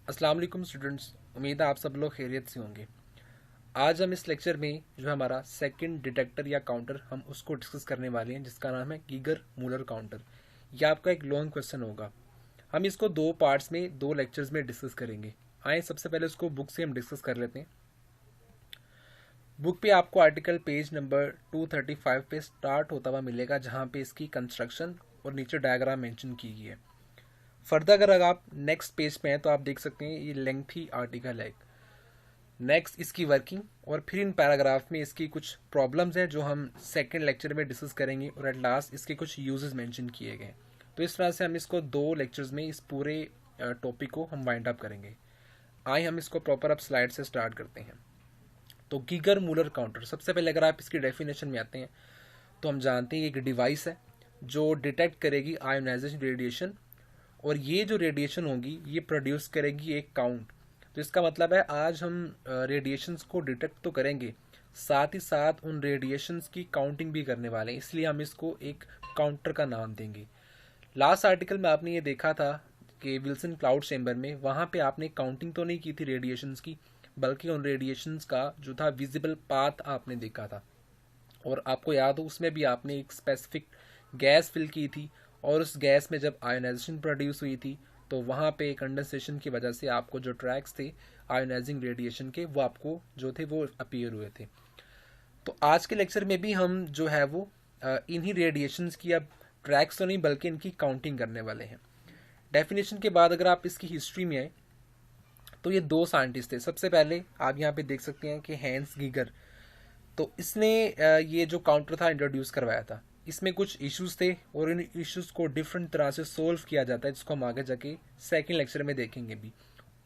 अस्सलाम वालेकुम स्टूडेंट्स। उम्मीद है आप सब लोग खैरियत से होंगे। आज हम इस लेक्चर में जो हमारा सेकंड डिटेक्टर या काउंटर हम उसको डिस्कस करने वाले हैं, जिसका नाम है गीगर मूलर काउंटर। यह आपका एक लॉन्ग क्वेश्चन होगा। हम इसको दो पार्ट्स में, दो लेक्चर्स में डिस्कस करेंगे। आए सबसे पहले उसको बुक से हम डिस्कस कर लेते हैं। बुक पे आपको आर्टिकल पेज नंबर 235 पे स्टार्ट होता हुआ मिलेगा, जहाँ पे इसकी कंस्ट्रक्शन और नीचे डायग्राम मेंशन की गई है। फर्दर अगर आप नेक्स्ट पेज पे हैं तो आप देख सकते हैं ये लेंथी आर्टिकल है। नेक्स्ट इसकी वर्किंग, और फिर इन पैराग्राफ में इसकी कुछ प्रॉब्लम्स हैं जो हम सेकंड लेक्चर में डिस्कस करेंगे, और एट लास्ट इसके कुछ यूजेस मेंशन किए गए। तो इस तरह से हम इसको दो लेक्चर्स में इस पूरे टॉपिक को हम वाइंड अप करेंगे। आइए हम इसको प्रॉपर अब स्लाइड से स्टार्ट करते हैं। तो गीगर मूलर काउंटर, सबसे पहले अगर आप इसकी डेफिनेशन में आते हैं तो हम जानते हैं एक डिवाइस है जो डिटेक्ट करेगी आयोनाइजेशन रेडिएशन, और ये जो रेडिएशन होगी ये प्रोड्यूस करेगी एक काउंट। तो इसका मतलब है आज हम रेडिएशंस को डिटेक्ट तो करेंगे, साथ ही साथ उन रेडिएशंस की काउंटिंग भी करने वाले हैं, इसलिए हम इसको एक काउंटर का नाम देंगे। लास्ट आर्टिकल में आपने ये देखा था कि विल्सन क्लाउड चैम्बर में, वहाँ पे आपने काउंटिंग तो नहीं की थी रेडिएशंस की, बल्कि उन रेडिएशंस का जो था विजिबल पाथ आपने देखा था। और आपको याद हो उसमें भी आपने एक स्पेसिफिक गैस फिल की थी, और उस गैस में जब आयोनाइजेशन प्रोड्यूस हुई थी तो वहाँ पे कंडेंसेशन की वजह से आपको जो ट्रैक्स थे आयोनाइजिंग रेडिएशन के, वो आपको जो थे वो अपीयर हुए थे। तो आज के लेक्चर में भी हम जो है वो इन्हीं रेडिएशंस की अब ट्रैक्स तो नहीं बल्कि इनकी काउंटिंग करने वाले हैं। डेफिनेशन के बाद अगर आप इसकी हिस्ट्री में आए तो ये दो साइंटिस्ट थे। सबसे पहले आप यहाँ पे देख सकते हैं कि हैंस गीगर, तो इसने ये जो काउंटर था इंट्रोड्यूस करवाया था। इसमें कुछ इश्यूज थे और इन इश्यूज को डिफरेंट तरह से सोल्व किया जाता है, जिसको हम आगे जाके सेकंड लेक्चर में देखेंगे भी।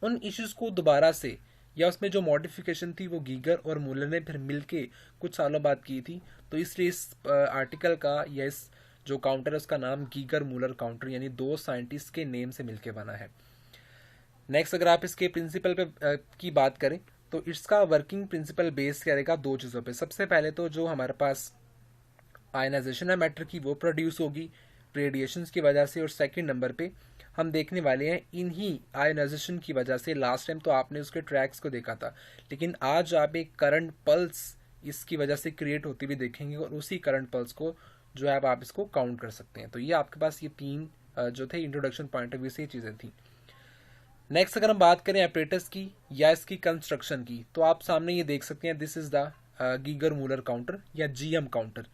उन इश्यूज को दोबारा से, या उसमें जो मॉडिफिकेशन थी वो गीगर और मूलर ने फिर मिलके कुछ सालों बाद की थी। तो इसलिए इस आर्टिकल का या इस जो काउंटर है उसका नाम गीगर मूलर काउंटर, यानी दो साइंटिस्ट के नेम से मिलके बना है। नेक्स्ट अगर आप इसके प्रिंसिपल पे की बात करें तो इसका वर्किंग प्रिंसिपल बेस करेगा दो चीज़ों पे। सबसे पहले तो जो हमारे पास आयनाइजेशन है मैटर की, वो प्रोड्यूस होगी रेडिएशंस की वजह से, और सेकंड नंबर पे हम देखने वाले हैं इन्हीं आयनाइजेशन की वजह से। लास्ट टाइम तो आपने उसके ट्रैक्स को देखा था, लेकिन आज आप एक करंट पल्स इसकी वजह से क्रिएट होती हुई देखेंगे, और उसी करंट पल्स को जो है आप इसको काउंट कर सकते हैं। तो ये आपके पास ये तीन जो थे इंट्रोडक्शन पॉइंट ऑफ व्यू से ये चीज़ें थी। नेक्स्ट अगर हम बात करें ऑपरेटर्स की या इसकी कंस्ट्रक्शन की, तो आप सामने ये देख सकते हैं this is the Geiger Muller counter या जीएम काउंटर।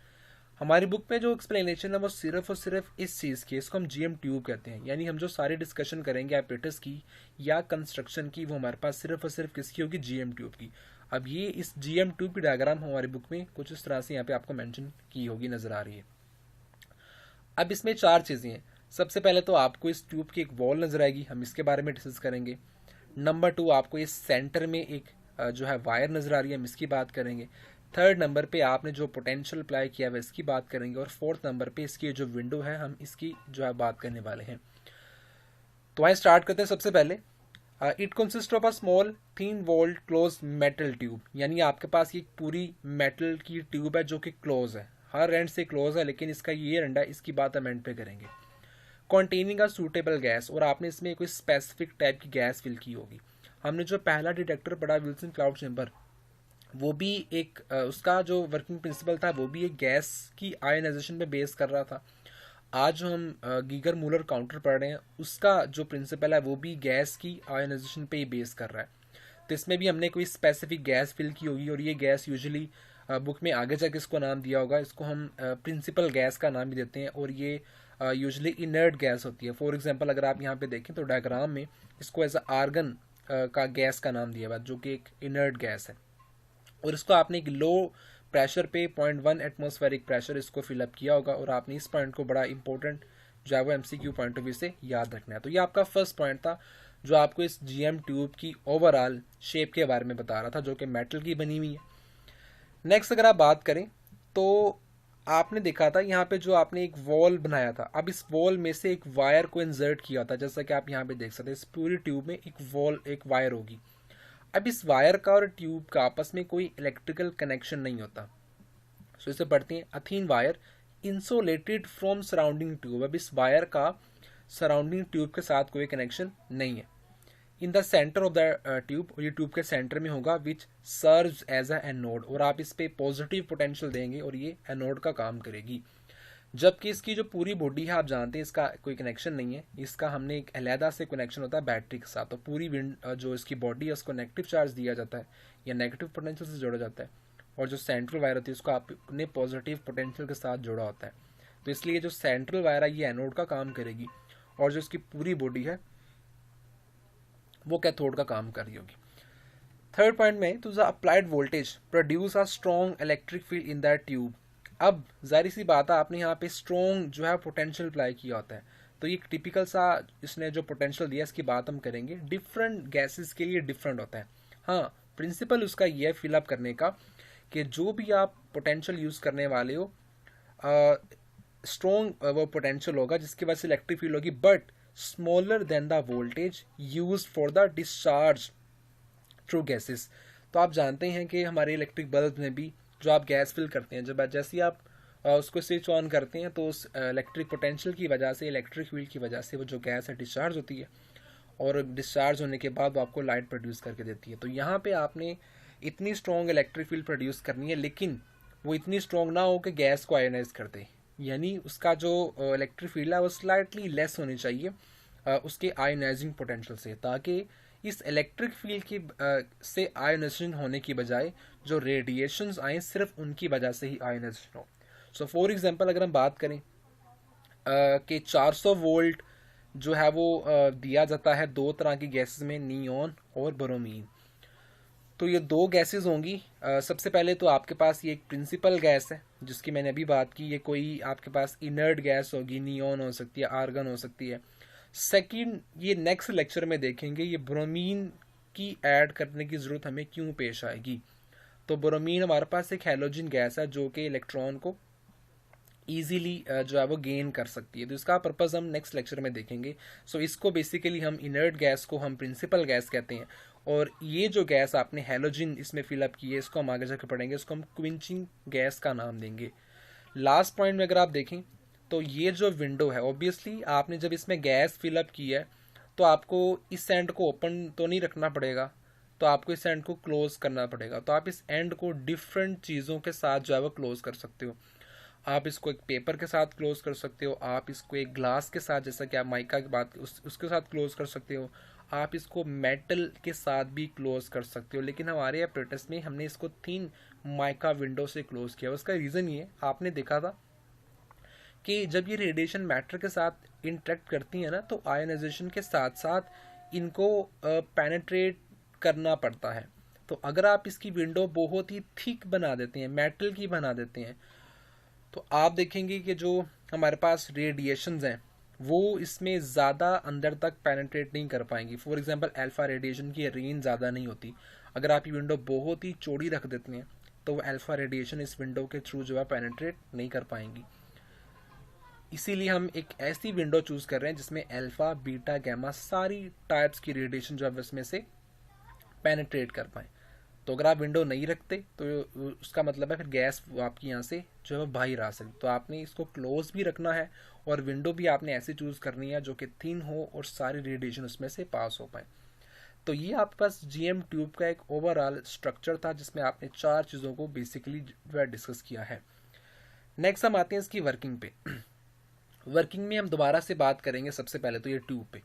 हमारी बुक में जो एक्सप्लेनेशन है वो सिर्फ और सिर्फ इस चीज़ की, इसको हम जीएम ट्यूब कहते हैं। यानी हम जो सारी डिस्कशन करेंगे ऑपरेटर्स की या कंस्ट्रक्शन की, वो हमारे पास सिर्फ और सिर्फ किसकी होगी, जीएम ट्यूब की। अब ये इस जीएम ट्यूब की डायग्राम हमारी बुक में कुछ इस तरह से यहाँ पे आपको मेंशन की होगी, नजर आ रही है। अब इसमें चार चीज़ें हैं। सबसे पहले तो आपको इस ट्यूब की एक वॉल नजर आएगी, हम इसके बारे में डिस्कस करेंगे। नंबर टू, आपको इस सेंटर में एक जो है वायर नजर आ रही है, हम इसकी बात करेंगे। थर्ड नंबर पे आपने जो पोटेंशियल अप्लाई किया है इसकी बात करेंगे, और फोर्थ नंबर पे इसकी जो विंडो है हम इसकी जो है बात करने वाले हैं। तो आइए स्टार्ट करते हैं। सबसे पहले it consist of a small thin walled close metal tube, यानी आपके पास ये पूरी मेटल की ट्यूब है जो कि क्लोज है, हर एंड से क्लोज है, लेकिन इसका ये एंड है, इसकी बात हम एंड पे करेंगे। कॉन्टेनिंग अ सूटेबल गैस, और आपने इसमें कोई स्पेसिफिक टाइप की गैस फिल की होगी। हमने जो पहला डिटेक्टर पढ़ा विल्सन क्लाउड चैम्बर, वो भी एक उसका जो वर्किंग प्रिंसिपल था वो भी एक गैस की आयनाइजेशन पे बेस कर रहा था। आज जो हम गीगर मूलर काउंटर पढ़ रहे हैं उसका जो प्रिंसिपल है वो भी गैस की आयनाइजेशन पे ही बेस कर रहा है। तो इसमें भी हमने कोई स्पेसिफिक गैस फिल की होगी, और ये गैस यूजुअली बुक में आगे जाके इसको नाम दिया होगा, इसको हम प्रिंसिपल गैस का नाम भी देते हैं, और ये यूजुअली इनर्ट गैस होती है। फॉर एग्जांपल अगर आप यहाँ पे देखें तो डायग्राम में इसको एज आर्गन का गैस का नाम दिया हुआ, जो कि एक इनर्ट गैस है, और इसको आपने एक लो प्रेशर पे 0.1 एटमॉस्फेरिक प्रेशर इसको फिलअप किया होगा, और आपने इस पॉइंट को बड़ा इंपॉर्टेंट जो है वो एमसीक्यू पॉइंट ऑफ व्यू से याद रखना है। तो ये आपका फर्स्ट पॉइंट था जो आपको इस जीएम ट्यूब की ओवरऑल शेप के बारे में बता रहा था, जो कि मेटल की बनी हुई है। नेक्स्ट अगर आप बात करें तो आपने देखा था यहाँ पे जो आपने एक वॉल बनाया था, अब इस वॉल में से एक वायर को इंसर्ट किया था, जैसा कि आप यहाँ पे देख सकते हैं इस पूरी ट्यूब में एक वायर होगी। अब इस वायर का और ट्यूब का आपस में कोई इलेक्ट्रिकल कनेक्शन नहीं होता, सो इसे पढ़ते हैं a thin wire insulated from surrounding tube. अब इस वायर का सराउंडिंग ट्यूब के साथ कोई कनेक्शन नहीं है। In the centre of the tube, और ये ट्यूब के सेंटर में होगा, which serves as a anode, और आप इस पे पॉजिटिव पोटेंशियल देंगे और ये एनोड का काम करेगी। जबकि इसकी जो पूरी बॉडी है आप जानते हैं इसका कोई कनेक्शन नहीं है, इसका हमने एक अलहदा से कनेक्शन होता है बैटरी के साथ। तो पूरी जो इसकी बॉडी है उसको नेगेटिव चार्ज दिया जाता है या नेगेटिव पोटेंशियल से जोड़ा जाता है, और जो सेंट्रल वायर होती है उसको आपने पॉजिटिव पोटेंशियल के साथ जोड़ा होता है। तो इसलिए जो सेंट्रल वायर है ये एनोड का काम करेगी, और जो इसकी पूरी बॉडी है वो कैथोड का काम कर रही होगी। थर्ड पॉइंट में, तो the applied voltage produce a strong electric field in that tube. अब जाहिर सी बात है आपने यहाँ पे स्ट्रॉन्ग जो है पोटेंशियल अप्लाई किया होता है, तो ये टिपिकल सा इसने जो पोटेंशियल दिया इसकी बात हम करेंगे, डिफरेंट गैसेस के लिए डिफरेंट होता है। हाँ, प्रिंसिपल उसका ये है फिलअप करने का कि जो भी आप पोटेंशियल यूज करने वाले हो स्ट्रॉन्ग वो पोटेंशियल होगा जिसकी वजह से इलेक्ट्रिक फील्ड होगी, but smaller than the voltage use for the discharge through gases. तो आप जानते हैं कि हमारे इलेक्ट्रिक बल्ब में भी जो आप गैस फिल करते हैं, जब जैसे ही आप उसको स्विच ऑन करते हैं तो उस इलेक्ट्रिक पोटेंशियल की वजह से, इलेक्ट्रिक फील्ड की वजह से वो जो गैस है डिस्चार्ज होती है, और डिस्चार्ज होने के बाद वो आपको लाइट प्रोड्यूस करके देती है। तो यहाँ पे आपने इतनी स्ट्रॉन्ग इलेक्ट्रिक फील्ड प्रोड्यूस करनी है, लेकिन वो इतनी स्ट्रॉन्ग ना हो कि गैस को आयोनाइज कर दे, यानी उसका जो इलेक्ट्रिक फील्ड है वो स्लाइटली लेस होनी चाहिए उसके आयोनाइजिंग पोटेंशियल से, ताकि इस इलेक्ट्रिक फील्ड की से आयोनाइजेशन होने की बजाय जो रेडिएशंस आए सिर्फ उनकी वजह से ही आयोनाइजेशन हो। सो फॉर एग्जांपल अगर हम बात करें कि 400 वोल्ट जो है वो दिया जाता है दो तरह की गैसेस में, नियॉन और ब्रोमीन। तो ये दो गैसेस होंगी। सबसे पहले तो आपके पास ये एक प्रिंसिपल गैस है जिसकी मैंने अभी बात की, ये कोई आपके पास इनर्ट गैस होगी, नियॉन हो सकती है, आर्गन हो सकती है। सेकंड, ये नेक्स्ट लेक्चर में देखेंगे ये ब्रोमीन की ऐड करने की ज़रूरत हमें क्यों पेश आएगी। तो ब्रोमीन हमारे पास एक हैलोजन गैस है जो कि इलेक्ट्रॉन को ईजीली जो है वो गेन कर सकती है, तो इसका पर्पस हम नेक्स्ट लेक्चर में देखेंगे। सो इसको बेसिकली हम इनर्ट गैस को हम प्रिंसिपल गैस कहते हैं, और ये जो गैस आपने हैलोजन इसमें फिलअप की है इसको हम आगे जाकर पढ़ेंगे, इसको हम क्विंचिंग गैस का नाम देंगे। लास्ट पॉइंट में अगर आप देखें तो ये जो विंडो है, ऑब्वियसली आपने जब इसमें गैस फिलअप की है तो आपको इस एंड को ओपन तो नहीं रखना पड़ेगा, तो आपको इस एंड को क्लोज करना पड़ेगा। तो आप इस एंड को डिफरेंट चीज़ों के साथ जो है वो क्लोज कर सकते हो। आप इसको एक पेपर के साथ क्लोज कर सकते हो, आप इसको एक ग्लास के साथ, जैसा कि आप माइका की बात उसके साथ क्लोज कर सकते हो, आप इसको मेटल के साथ भी क्लोज कर सकते हो। लेकिन हमारे apparatus में हमने इसको 3 माइका विंडो से क्लोज किया। उसका रीज़न ये आपने देखा था कि जब ये रेडिएशन मैटर के साथ इंटरेक्ट करती है ना, तो आयनाइजेशन के साथ साथ इनको पेनेट्रेट करना पड़ता है। तो अगर आप इसकी विंडो बहुत ही थिक बना देते हैं, मेटल की बना देते हैं, तो आप देखेंगे कि जो हमारे पास रेडिएशंस हैं वो इसमें ज़्यादा अंदर तक पेनेट्रेट नहीं कर पाएंगी। फॉर एग्जांपल अल्फ़ा रेडिएशन की रेंज ज़्यादा नहीं होती। अगर आप ये विंडो बहुत ही चौड़ी रख देते हैं तो वो अल्फ़ा रेडिएशन इस विंडो के थ्रू जो है पेनेट्रेट नहीं कर पाएंगी। इसीलिए हम एक ऐसी विंडो चूज़ कर रहे हैं जिसमें अल्फ़ा, बीटा, गैमा सारी टाइप्स की रेडिएशन जो है उसमें से पेनेट्रेट कर पाएँ। तो अगर आप विंडो नहीं रखते तो उसका मतलब है फिर गैस आपकी यहाँ से जो है बाहर आ सकती। तो आपने इसको क्लोज भी रखना है और विंडो भी आपने ऐसी चूज़ करनी है जो कि थिन हो और सारी रेडिएशन उसमें से पास हो पाए। तो ये आपके पास जीएम ट्यूब का एक ओवरऑल स्ट्रक्चर था जिसमें आपने 4 चीज़ों को बेसिकली जो है डिस्कस किया है। नेक्स्ट हम आते हैं इसकी वर्किंग पे। वर्किंग में हम दोबारा से बात करेंगे सबसे पहले तो ये ट्यूब पे।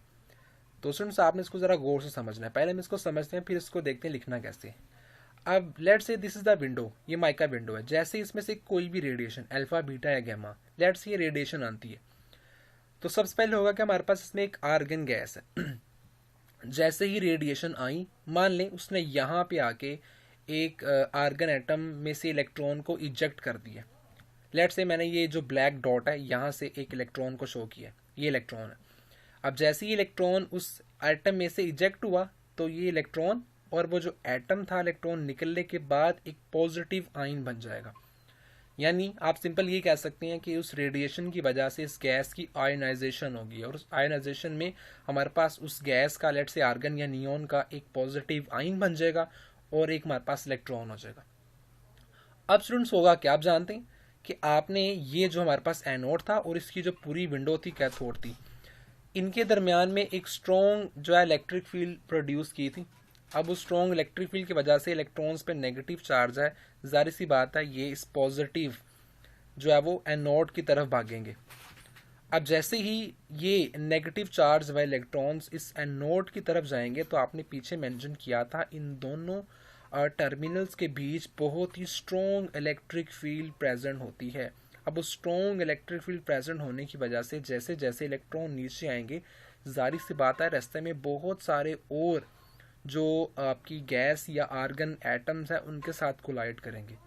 तो स्टूडेंट्स आपने इसको ज़रा गौर से समझना है। पहले हम इसको समझते हैं फिर इसको देखते हैं लिखना कैसे। अब let's say this is the window, ये माइका विंडो है। जैसे इसमें से कोई भी रेडिएशन अल्फा, बीटा या गैमा, लेट्स ये रेडिएशन आती है तो सबसे पहले होगा कि हमारे पास इसमें एक आर्गन गैस है। जैसे ही रेडिएशन आई, मान लें उसने यहाँ पे आके एक आर्गन एटम में से इलेक्ट्रॉन को इजेक्ट कर दिया। लेट्स से मैंने ये जो ब्लैक डॉट है यहाँ से एक इलेक्ट्रॉन को शो किया, ये इलेक्ट्रॉन है। अब जैसे ही इलेक्ट्रॉन उस एटम में से इजेक्ट हुआ तो ये इलेक्ट्रॉन और वो जो एटम था इलेक्ट्रॉन निकलने के बाद एक पॉजिटिव आयन बन जाएगा। यानी आप सिंपल ये कह सकते हैं कि उस रेडिएशन की वजह से इस गैस की आयनाइजेशन होगी और उस आयनाइजेशन में हमारे पास उस गैस का लेट से आर्गन या नियॉन का एक पॉजिटिव आयन बन जाएगा और एक हमारे पास इलेक्ट्रॉन हो जाएगा। अब स्टूडेंट्स होगा क्या, आप जानते हैं कि आपने ये जो हमारे पास एनोड था और इसकी जो पूरी विंडो थी कैथोड थी, इनके दरमियान में एक स्ट्रॉन्ग जो है इलेक्ट्रिक फील्ड प्रोड्यूस की थी। अब उस स्ट्रॉन्ग इलेक्ट्रिक फील्ड की वजह से इलेक्ट्रॉन्स पे नेगेटिव चार्ज है, जाहिर सी बात है ये इस पॉजिटिव जो है वो एनोड की तरफ भागेंगे। अब जैसे ही ये नेगेटिव चार्ज व इलेक्ट्रॉन्स इस एनोड की तरफ जाएंगे, तो आपने पीछे मेंशन किया था इन दोनों टर्मिनल्स के बीच बहुत ही स्ट्रॉन्ग इलेक्ट्रिक फील्ड प्रेजेंट होती है। अब उस स्ट्रॉन्ग इलेक्ट्रिक फील्ड प्रेजेंट होने की वजह से जैसे जैसे इलेक्ट्रॉन नीचे आएंगे, जाहिर सी बात है रास्ते में बहुत सारे और जो आपकी गैस या आर्गन एटम्स हैं उनके साथ कोलाइड करेंगे।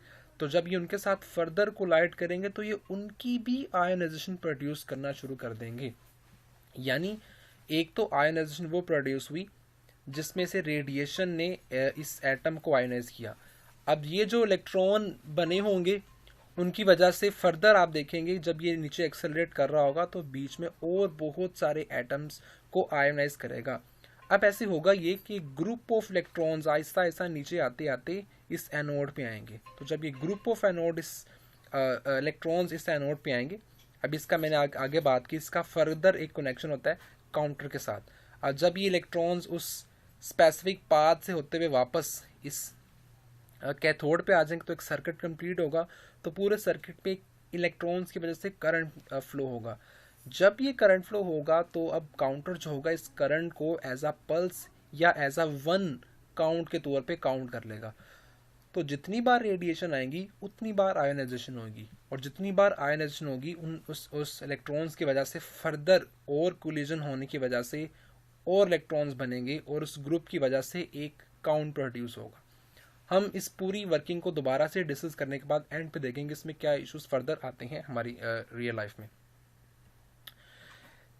तो जब ये उनके साथ फर्दर कोलाइड करेंगे तो ये उनकी भी आयनाइजेशन प्रोड्यूस करना शुरू कर देंगे। यानी एक तो आयनाइजेशन वो प्रोड्यूस हुई जिसमें से रेडिएशन ने इस एटम को आयनाइज किया। अब ये जो इलेक्ट्रॉन बने होंगे उनकी वजह से फर्दर आप देखेंगे जब ये नीचे एक्सेलरेट कर रहा होगा तो बीच में और बहुत सारे एटम्स को आयोनाइज करेगा। अब ऐसे होगा ये कि group of electrons Aahista Aahista नीचे आते आते इस एनोड पे आएंगे। तो जब ये ग्रुप ऑफ एनोड इस इलेक्ट्रॉन्स इस एनोड पे आएंगे, अब इसका मैंने आगे बात की, इसका फर्दर एक कनेक्शन होता है काउंटर के साथ। और जब ये इलेक्ट्रॉन्स उस स्पेसिफिक पाथ से होते हुए वापस इस कैथोड पे आ जाएंगे तो एक सर्किट कंप्लीट होगा। तो पूरे सर्किट पे इलेक्ट्रॉन्स की वजह से करंट फ्लो होगा। जब ये करंट फ्लो होगा तो अब काउंटर जो होगा इस करंट को एज अ पल्स या एज अ वन काउंट के तौर पे काउंट कर लेगा। तो जितनी बार रेडिएशन आएंगी उतनी बार आयोनाइजेशन होगी, और जितनी बार आयोनाइजेशन होगी उस इलेक्ट्रॉन्स की वजह से फर्दर और कोलिजन होने की वजह से और इलेक्ट्रॉन्स बनेंगे और उस ग्रुप की वजह से एक काउंट प्रोड्यूस होगा। हम इस पूरी वर्किंग को दोबारा से डिस्कस करने के बाद एंड पे देखेंगे इसमें क्या इश्यूज फर्दर आते हैं हमारी रियल लाइफ में।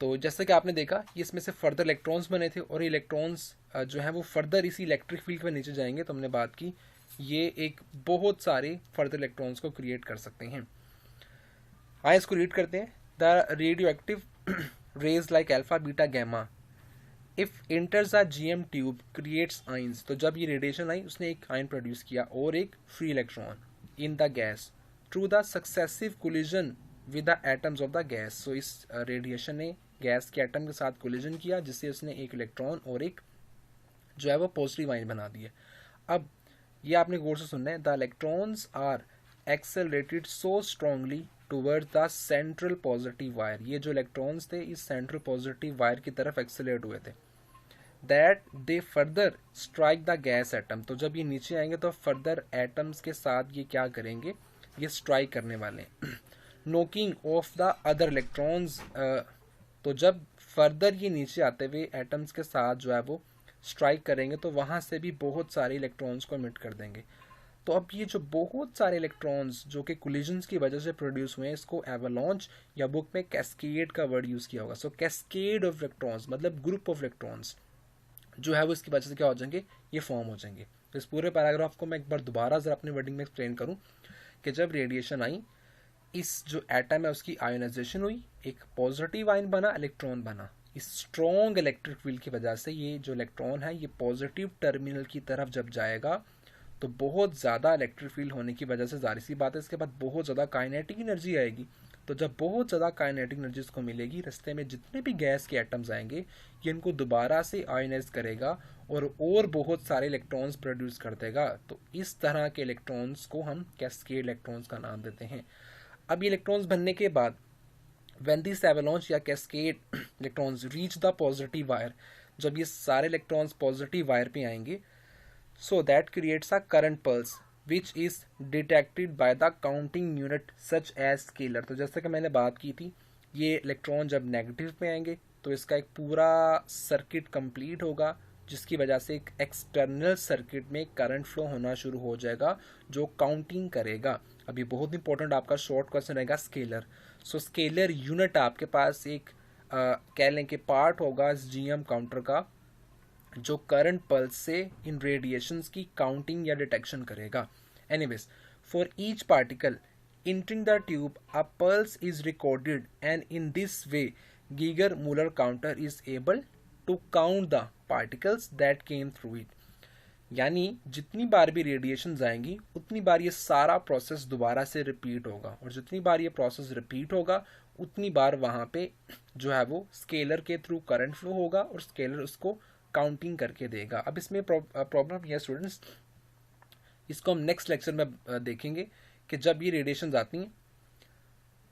तो जैसे कि आपने देखा ये इसमें से फर्दर इलेक्ट्रॉन्स बने थे और इलेक्ट्रॉन्स जो है वो फर्दर इसी इलेक्ट्रिक फील्ड पे नीचे जाएंगे। तो हमने बात की ये एक बहुत सारे फर्दर इलेक्ट्रॉन्स को क्रिएट कर सकते हैं। आइए इसको रीड करते हैं। The radioactive rays like alpha beta gamma if enters a GM tube creates ions. तो जब ये रेडिएशन आई उसने एक आयन प्रोड्यूस किया और एक free electron in the gas through the successive collision with the atoms of the gas. So इस radiation ने गैस के एटम के साथ कोलिजन किया जिससे उसने एक इलेक्ट्रॉन और एक जो है वो पॉजिटिव आयन बना दिया। अब ये आपने गौर से सुनना है। The electrons are accelerated so strongly towards the central positive wire. ये जो इलेक्ट्रॉन्स थे इस सेंट्रल पॉजिटिव वायर की तरफ एक्सेलरेट हुए थे। That they further strike the gas atom. तो जब ये नीचे आएंगे तो फर्दर एटम्स के साथ ये क्या करेंगे, ये स्ट्राइक करने वाले हैं knocking of the other electrons. तो जब फर्दर ये नीचे आते हुए एटम्स के साथ जो है वो स्ट्राइक करेंगे तो वहाँ से भी बहुत सारे इलेक्ट्रॉन्स को इमिट कर देंगे। तो अब ये जो बहुत सारे इलेक्ट्रॉन्स जो कि कोलिजन्स की वजह से प्रोड्यूस हुए हैं इसको एवलांच या बुक में कैस्केड का वर्ड यूज़ किया होगा। सो कैस्केड ऑफ इलेक्ट्रॉन्स मतलब ग्रुप ऑफ इलेक्ट्रॉन्स जो है वो इसकी वजह से क्या हो जाएंगे, ये फॉर्म हो जाएंगे। तो इस पूरे पैराग्राफ को मैं एक बार दोबारा जरा अपने वर्डिंग में एक्सप्लेन करूँ कि जब रेडिएशन आई इस जो एटम है उसकी आयोनाइजेशन हुई, एक पॉजिटिव आयन बना, इलेक्ट्रॉन बना। इस स्ट्रॉन्ग इलेक्ट्रिक फील्ड की वजह से ये जो इलेक्ट्रॉन है ये पॉजिटिव टर्मिनल की तरफ जब जाएगा तो बहुत ज़्यादा इलेक्ट्रिक फील्ड होने की वजह से जाहिर सी बात है इसके बाद बहुत ज़्यादा काइनेटिक एनर्जी आएगी। तो जब बहुत ज़्यादा काइनेटिक एनर्जी इसको मिलेगी रास्ते में जितने भी गैस के एटम्स आएंगे ये इनको दोबारा से आयोनाइज करेगा और बहुत सारे इलेक्ट्रॉन्स प्रोड्यूस कर देगा। तो इस तरह के इलेक्ट्रॉन्स को हम कैस्केड इलेक्ट्रॉन्स का नाम देते हैं। अब ये इलेक्ट्रॉन्स बनने के बाद when this avalanche या cascade electrons reach the positive wire, जब ये सारे इलेक्ट्रॉन्स पॉजिटिव वायर पे आएंगे so that creates a current pulse which is detected by the counting unit such as scalar। तो जैसे कि मैंने बात की थी ये इलेक्ट्रॉन जब नेगेटिव पे आएंगे तो इसका एक पूरा सर्किट कंप्लीट होगा जिसकी वजह से एक एक्सटर्नल सर्किट में करंट फ्लो होना शुरू हो जाएगा जो काउंटिंग करेगा। अभी बहुत इंपॉर्टेंट आपका शॉर्ट क्वेश्चन रहेगा स्केलर। सो स्केलर यूनिट आपके पास एक कह लें कि पार्ट होगा इस जीएम काउंटर का जो करंट पल्स से इन रेडिएशंस की काउंटिंग या डिटेक्शन करेगा। Anyways for each particle entering the tube a pulse is recorded and in this way Geiger-Müller counter is able to count the particles that came through it। यानी जितनी बार भी radiation आएंगी उतनी बार ये सारा प्रोसेस दोबारा से रिपीट होगा और जितनी बार ये प्रोसेस रिपीट होगा उतनी बार वहाँ पे जो है वो स्केलर के थ्रू करंट फ्लो होगा और स्केलर उसको काउंटिंग करके देगा। अब इसमें प्रॉब्लम यह स्टूडेंट्स, इसको हम नेक्स्ट लेक्चर में देखेंगे कि जब ये रेडिएशन आती हैं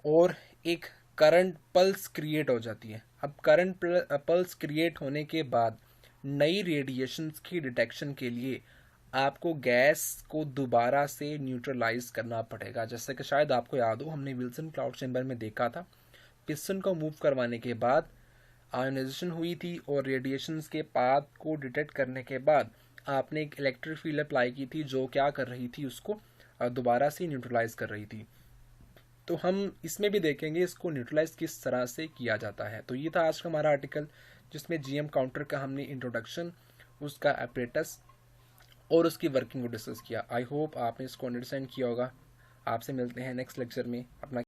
और एक करंट पल्स क्रिएट हो जाती है। अब करंट पल्स क्रिएट होने के बाद नई रेडिएशंस की डिटेक्शन के लिए आपको गैस को दोबारा से न्यूट्रलाइज करना पड़ेगा। जैसे कि शायद आपको याद हो, हमने विल्सन क्लाउड चैम्बर में देखा था, पिस्टन को मूव करवाने के बाद आयोनाइजेशन हुई थी और रेडिएशंस के पाथ को डिटेक्ट करने के बाद आपने एक इलेक्ट्रिक फील्ड अप्लाई की थी जो क्या कर रही थी, उसको दोबारा से न्यूट्रलाइज कर रही थी। तो हम इसमें भी देखेंगे इसको न्यूट्रलाइज किस तरह से किया जाता है। तो ये था आज का हमारा आर्टिकल, जिसमें जीएम काउंटर का हमने इंट्रोडक्शन, उसका अपरेटस और उसकी वर्किंग को डिस्कस किया। आई होप आपने इसको अंडरस्टैंड किया होगा। आपसे मिलते हैं नेक्स्ट लेक्चर में। अपना